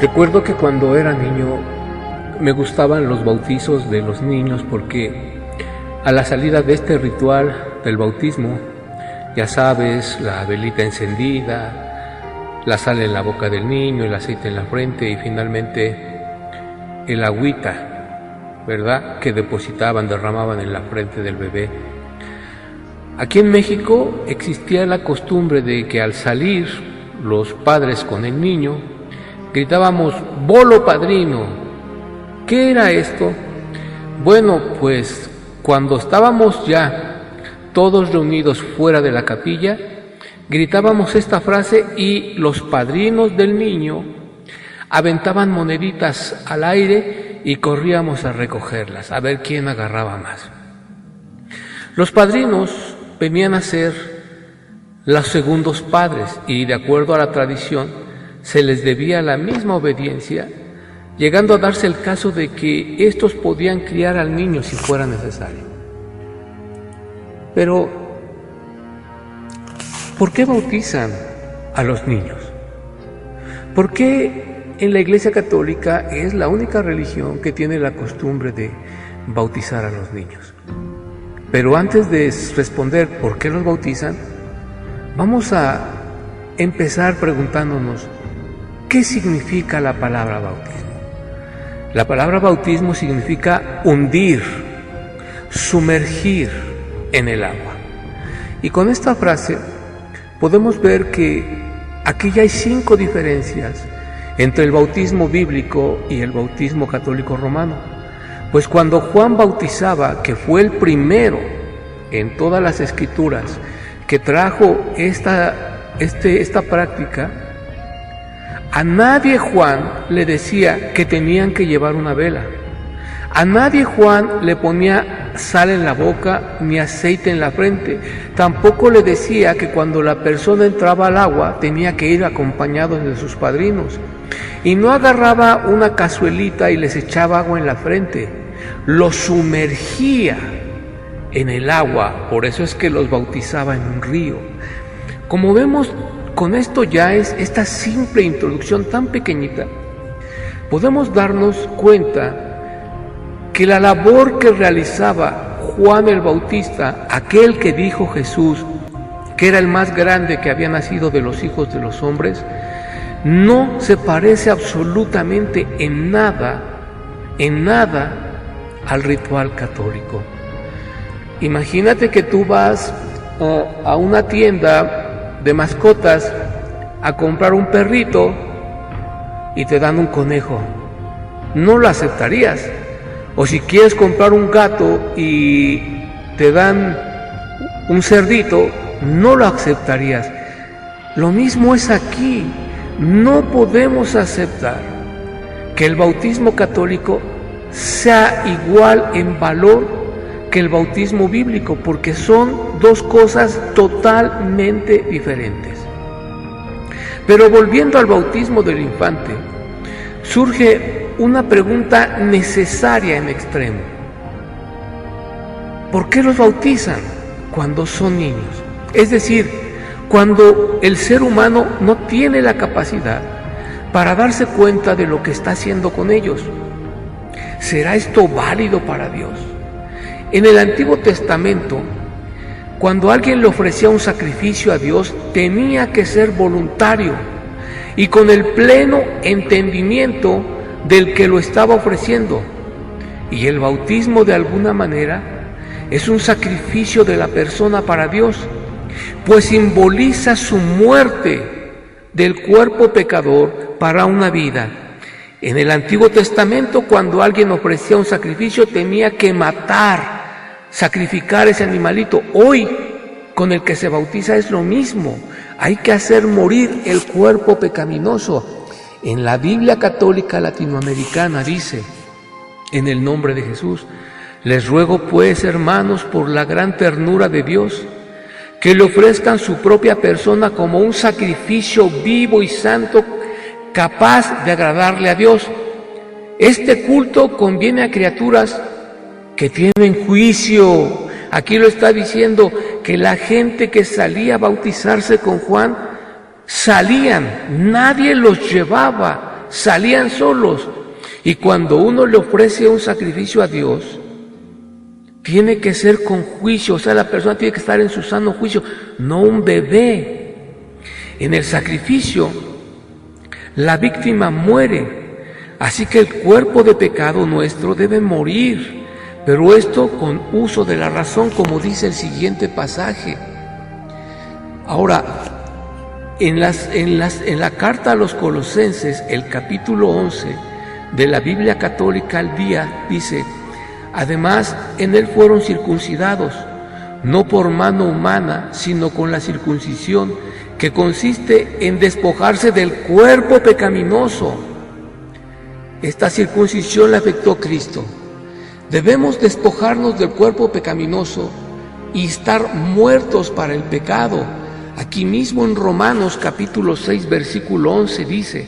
Recuerdo que cuando era niño me gustaban los bautizos de los niños porque a la salida de este ritual del bautismo, ya sabes, la velita encendida, la sal en la boca del niño, el aceite en la frente y finalmente el agüita, ¿verdad?, que derramaban en la frente del bebé. Aquí en México existía la costumbre de que al salir los padres con el niño gritábamos "Bolo padrino". ¿Qué era esto? Bueno, pues cuando estábamos ya todos reunidos fuera de la capilla, gritábamos esta frase y los padrinos del niño aventaban moneditas al aire y corríamos a recogerlas, a ver quién agarraba más. Los padrinos venían a ser los segundos padres y, de acuerdo a la tradición, se les debía la misma obediencia, llegando a darse el caso de que estos podían criar al niño si fuera necesario. Pero, ¿por qué bautizan a los niños? ¿Por qué en la Iglesia Católica es la única religión que tiene la costumbre de bautizar a los niños? Pero antes de responder por qué los bautizan, vamos a empezar preguntándonos ¿qué significa la palabra bautismo? La palabra bautismo significa hundir, sumergir en el agua. Y con esta frase podemos ver que aquí ya hay 5 diferencias entre el bautismo bíblico y el bautismo católico romano. Pues cuando Juan bautizaba, que fue el primero en todas las escrituras que trajo esta práctica, a nadie Juan le decía que tenían que llevar una vela. A nadie Juan le ponía sal en la boca ni aceite en la frente. Tampoco le decía que cuando la persona entraba al agua tenía que ir acompañado de sus padrinos. Y no agarraba una cazuelita y les echaba agua en la frente. Los sumergía en el agua. Por eso es que los bautizaba en un río. Como vemos, con esto ya es esta simple introducción tan pequeñita, podemos darnos cuenta que la labor que realizaba Juan el Bautista, aquel que dijo Jesús que era el más grande que había nacido de los hijos de los hombres, no se parece absolutamente en nada al ritual católico. Imagínate que tú vas a una tienda de mascotas a comprar un perrito y te dan un conejo. No lo aceptarías. O si quieres comprar un gato y te dan un cerdito, no lo aceptarías. Lo mismo es aquí. No podemos aceptar que el bautismo católico sea igual en valor que el bautismo bíblico, porque son 2 cosas totalmente diferentes. Pero volviendo al bautismo del infante, surge una pregunta necesaria en extremo. ¿Por qué los bautizan cuando son niños? Es decir, cuando el ser humano no tiene la capacidad para darse cuenta de lo que está haciendo con ellos. ¿Será esto válido para Dios? En el Antiguo Testamento, cuando alguien le ofrecía un sacrificio a Dios, tenía que ser voluntario y con el pleno entendimiento del que lo estaba ofreciendo. Y el bautismo, de alguna manera, es un sacrificio de la persona para Dios, pues simboliza su muerte del cuerpo pecador para una vida. En el Antiguo Testamento, cuando alguien ofrecía un sacrificio, tenía que sacrificar ese animalito. Hoy, con el que se bautiza es lo mismo. Hay que hacer morir el cuerpo pecaminoso. En la Biblia Católica Latinoamericana dice, en el nombre de Jesús: les ruego pues, hermanos, por la gran ternura de Dios, que le ofrezcan su propia persona como un sacrificio vivo y santo, capaz de agradarle a Dios. Este culto conviene a criaturas que tienen juicio. Aquí lo está diciendo, que la gente que salía a bautizarse con Juan, salían, nadie los llevaba, salían solos. Y cuando uno le ofrece un sacrificio a Dios, tiene que ser con juicio, o sea, la persona tiene que estar en su sano juicio, no un bebé. En el sacrificio, la víctima muere, así que el cuerpo de pecado nuestro debe morir, pero esto con uso de la razón, como dice el siguiente pasaje. Ahora, en la carta a los Colosenses, el capítulo 11 de la Biblia Católica al Día, dice: además, en él fueron circuncidados, no por mano humana, sino con la circuncisión, que consiste en despojarse del cuerpo pecaminoso. Esta circuncisión la efectuó Cristo. Debemos despojarnos del cuerpo pecaminoso y estar muertos para el pecado. Aquí mismo en Romanos capítulo 6, versículo 11 dice: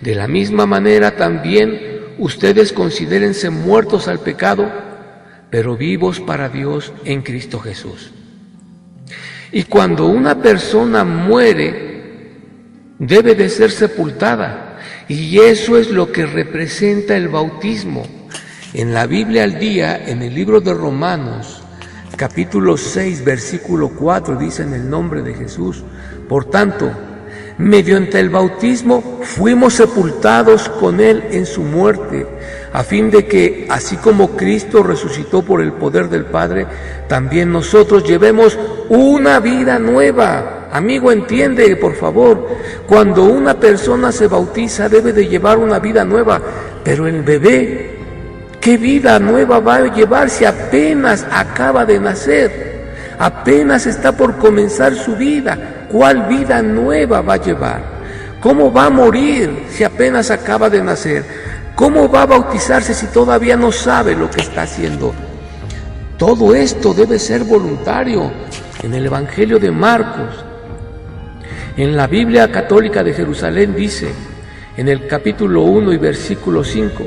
de la misma manera también ustedes considérense muertos al pecado, pero vivos para Dios en Cristo Jesús. Y cuando una persona muere, debe de ser sepultada, y eso es lo que representa el bautismo. En la Biblia al Día, en el libro de Romanos, capítulo 6, versículo 4, dice: en el nombre de Jesús. Por tanto, mediante el bautismo fuimos sepultados con Él en su muerte, a fin de que, así como Cristo resucitó por el poder del Padre, también nosotros llevemos una vida nueva. Amigo, entiende, por favor, cuando una persona se bautiza debe de llevar una vida nueva, pero el bebé, ¿qué vida nueva va a llevar si apenas acaba de nacer? Apenas está por comenzar su vida. ¿Cuál vida nueva va a llevar? ¿Cómo va a morir si apenas acaba de nacer? ¿Cómo va a bautizarse si todavía no sabe lo que está haciendo? Todo esto debe ser voluntario. En el Evangelio de Marcos, en la Biblia Católica de Jerusalén dice, en el capítulo 1 y versículo 5,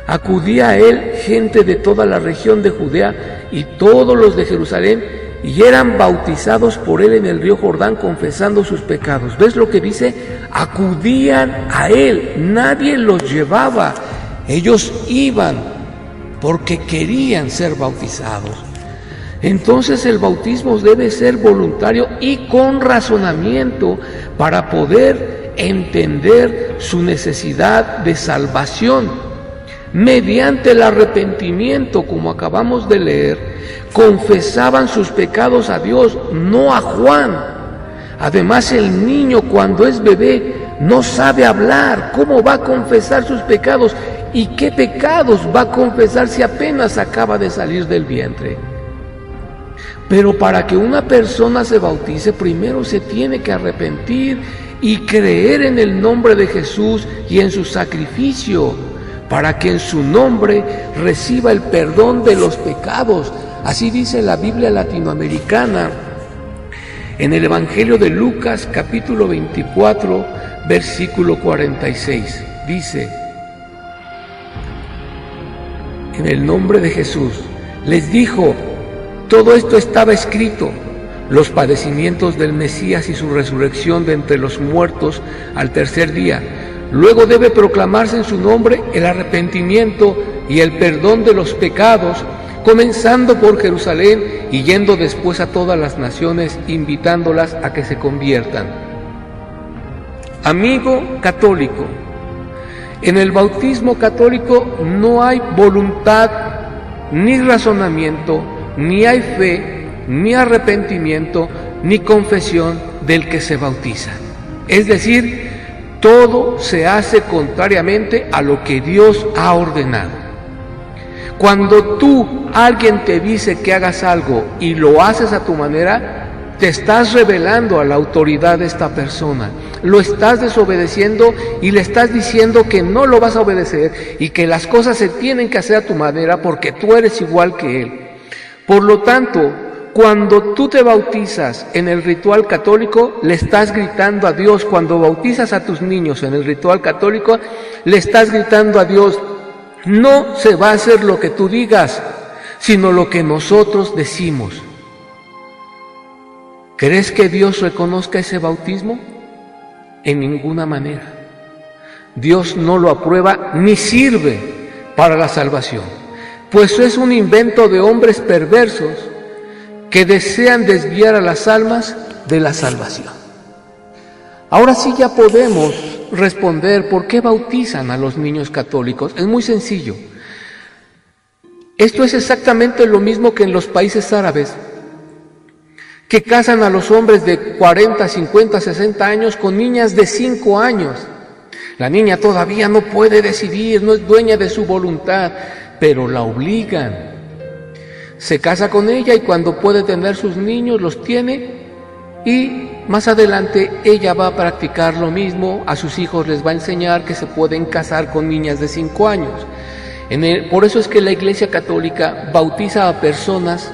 acudía a él gente de toda la región de Judea y todos los de Jerusalén, y eran bautizados por él en el río Jordán, confesando sus pecados. ¿Ves lo que dice? Acudían a él, nadie los llevaba, ellos iban porque querían ser bautizados. Entonces el bautismo debe ser voluntario y con razonamiento para poder entender su necesidad de salvación. Mediante el arrepentimiento, como acabamos de leer, confesaban sus pecados a Dios, no a Juan. Además, el niño cuando es bebé no sabe hablar. ¿Cómo va a confesar sus pecados? ¿Y qué pecados va a confesar si apenas acaba de salir del vientre? Pero para que una persona se bautice, primero se tiene que arrepentir y creer en el nombre de Jesús y en su sacrificio, para que en su nombre reciba el perdón de los pecados. Así dice la Biblia latinoamericana, en el Evangelio de Lucas, capítulo 24, versículo 46. Dice: en el nombre de Jesús, les dijo, todo esto estaba escrito, los padecimientos del Mesías y su resurrección de entre los muertos al tercer día. Luego debe proclamarse en su nombre el arrepentimiento y el perdón de los pecados, comenzando por Jerusalén y yendo después a todas las naciones, invitándolas a que se conviertan. Amigo católico, en el bautismo católico no hay voluntad, ni razonamiento, ni hay fe, ni arrepentimiento, ni confesión del que se bautiza. Es decir, todo se hace contrariamente a lo que Dios ha ordenado. Cuando alguien te dice que hagas algo y lo haces a tu manera, te estás rebelando a la autoridad de esta persona, lo estás desobedeciendo y le estás diciendo que no lo vas a obedecer y que las cosas se tienen que hacer a tu manera porque tú eres igual que él. Por lo tanto, cuando tú te bautizas en el ritual católico, le estás gritando a Dios. Cuando bautizas a tus niños en el ritual católico, le estás gritando a Dios, no se va a hacer lo que tú digas, sino lo que nosotros decimos. ¿Crees que Dios reconozca ese bautismo? En ninguna manera. Dios no lo aprueba ni sirve para la salvación, pues es un invento de hombres perversos que desean desviar a las almas de la salvación. Ahora sí ya podemos responder por qué bautizan a los niños católicos. Es muy sencillo. Esto es exactamente lo mismo que en los países árabes, que casan a los hombres de 40, 50, 60 años con niñas de 5 años. La niña todavía no puede decidir, no es dueña de su voluntad, pero la obligan. Se casa con ella y cuando puede tener sus niños los tiene, y más adelante ella va a practicar lo mismo. A sus hijos les va a enseñar que se pueden casar con niñas de 5 años. Por eso es que la Iglesia Católica bautiza a personas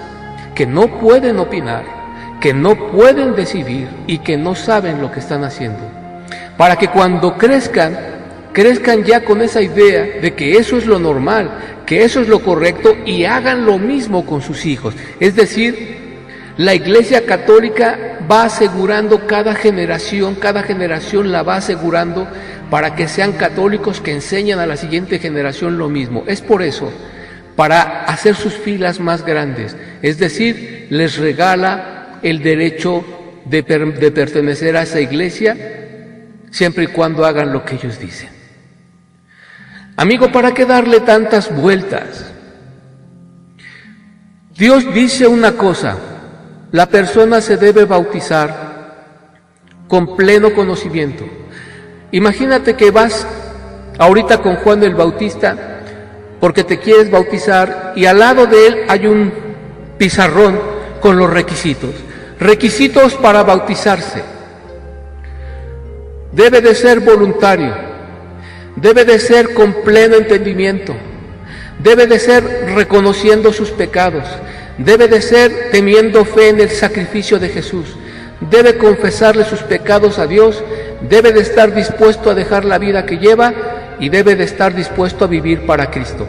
que no pueden opinar, que no pueden decidir y que no saben lo que están haciendo, para que cuando crezcan ya con esa idea de que eso es lo normal, que eso es lo correcto, y hagan lo mismo con sus hijos. Es decir, la Iglesia Católica va asegurando cada generación la va asegurando para que sean católicos que enseñan a la siguiente generación lo mismo. Es por eso, para hacer sus filas más grandes, es decir, les regala el derecho de pertenecer a esa iglesia, siempre y cuando hagan lo que ellos dicen. Amigo, ¿para qué darle tantas vueltas? Dios dice una cosa: la persona se debe bautizar con pleno conocimiento. Imagínate que vas ahorita con Juan el Bautista porque te quieres bautizar y al lado de él hay un pizarrón con los requisitos para bautizarse. Debe de ser voluntario, debe de ser con pleno entendimiento, debe de ser reconociendo sus pecados, debe de ser teniendo fe en el sacrificio de Jesús, debe confesarle sus pecados a Dios, debe de estar dispuesto a dejar la vida que lleva y debe de estar dispuesto a vivir para Cristo.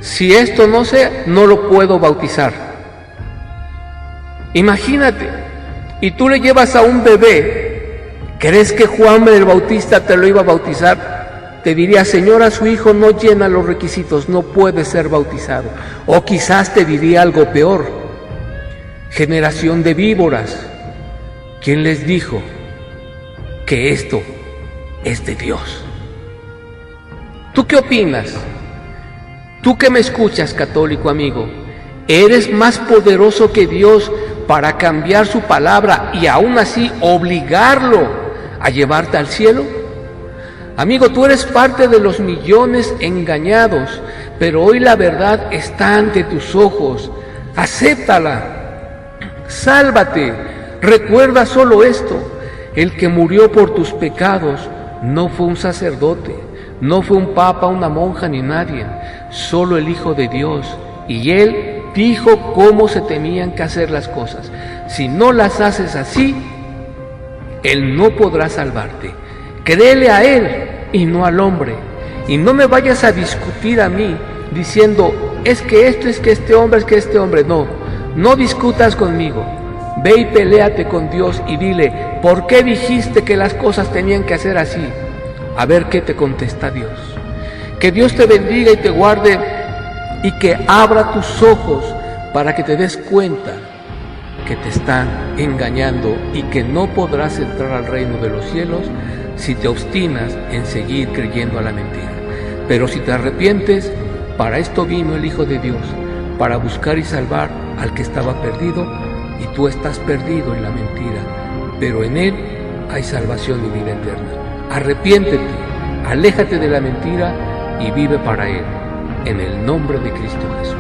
Si esto no sea, no lo puedo bautizar. Imagínate, y tú le llevas a un bebé, ¿crees que Juan el Bautista te lo iba a bautizar? Te diría: señora, su hijo no llena los requisitos, no puede ser bautizado. O quizás te diría algo peor: generación de víboras, ¿quién les dijo que esto es de Dios? ¿Tú qué opinas? Tú que me escuchas, católico amigo, ¿eres más poderoso que Dios para cambiar su palabra y aún así obligarlo a llevarte al cielo? Amigo, tú eres parte de los millones engañados, pero hoy la verdad está ante tus ojos. Acéptala, sálvate. Recuerda solo esto: el que murió por tus pecados no fue un sacerdote, no fue un papa, una monja ni nadie, solo el Hijo de Dios. Y Él dijo cómo se tenían que hacer las cosas. Si no las haces así, Él no podrá salvarte. Créele a Él y no al hombre. Y no me vayas a discutir a mí diciendo: es que esto, es que este hombre, es que este hombre. No discutas conmigo. Ve y peléate con Dios y dile: ¿por qué dijiste que las cosas tenían que hacer así? A ver qué te contesta Dios. Que Dios te bendiga y te guarde y que abra tus ojos para que te des cuenta que te están engañando y que no podrás entrar al reino de los cielos si te obstinas en seguir creyendo a la mentira. Pero si te arrepientes, para esto vino el Hijo de Dios, para buscar y salvar al que estaba perdido, y tú estás perdido en la mentira, pero en Él hay salvación y vida eterna. Arrepiéntete, aléjate de la mentira y vive para Él, en el nombre de Cristo Jesús.